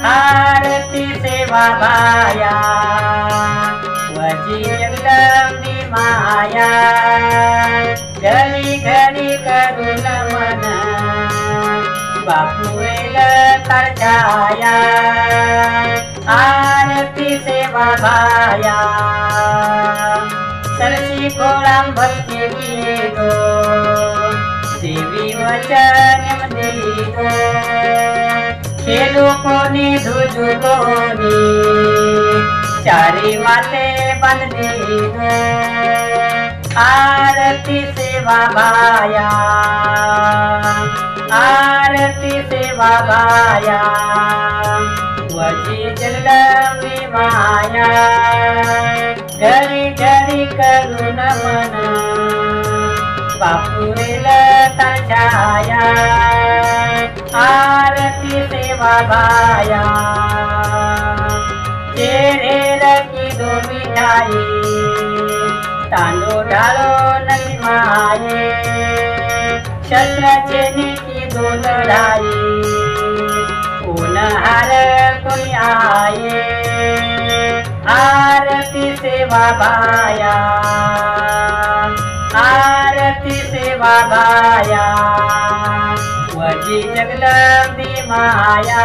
आरती सेवा भाया वजी जगदंबी माया घरी घरी करू नमन बापुरेल तरछाया आरती सेवा भाया सरसी कोळाम भक्ती गीतो देवी वचन देतो खेलो कोनी धुजु कोनी चारी माते बंदे आरती सेवा भाया आरती सेवा भाया वजी जगदंबी माया घरी घरी करू नमन बापुरेल तरछाया आरती सेवा भाया चेरेल की दो मिठाई तांदूळ ढालो नदी माये शस्त्र चेनी की दो लढाई कोण हार कोणी आये आरती सेवा भाया आरती सेवा भाया वजी जगदंबी माया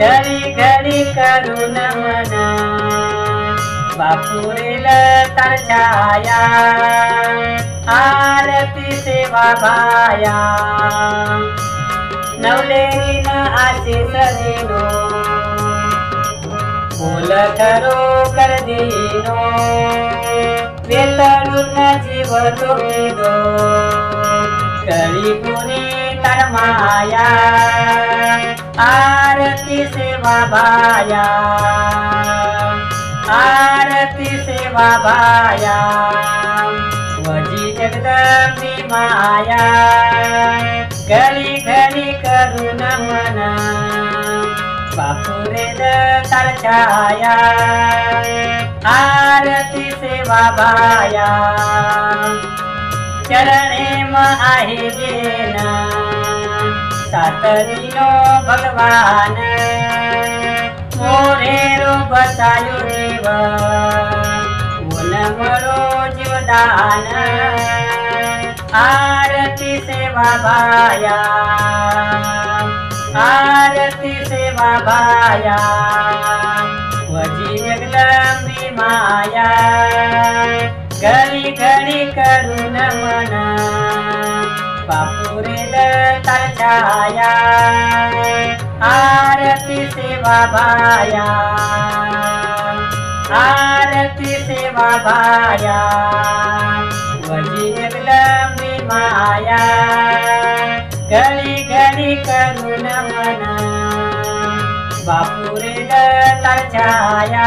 घरी घरी करू नमन बापुरेल तरछाया आरती सेवा भाया नवलेरीन आशीष देनो बोल करो कर दीनो वेतरुन जीव तोडो करी पुनी तन्माया आरती सेवा भाया आरती सेवा भाया वजी जगदंबी माया घरी घरी करू नमन बापुरेल तरछाया आरती सेवा भाया चरणे म आहे देन सातरीनो भगवान मोरेरो बसायो जीव ऊन मरो जीवदान आरती सेवा भाया आरती सेवा भाया वजी जगदंबी माया घरी घरी करू नमन बापुरेल तरछाया आरती सेवा भाया आरती सेवा भाया वजी जगदंबी माया घरी घरी करू नमन बापुरेल तरछाया।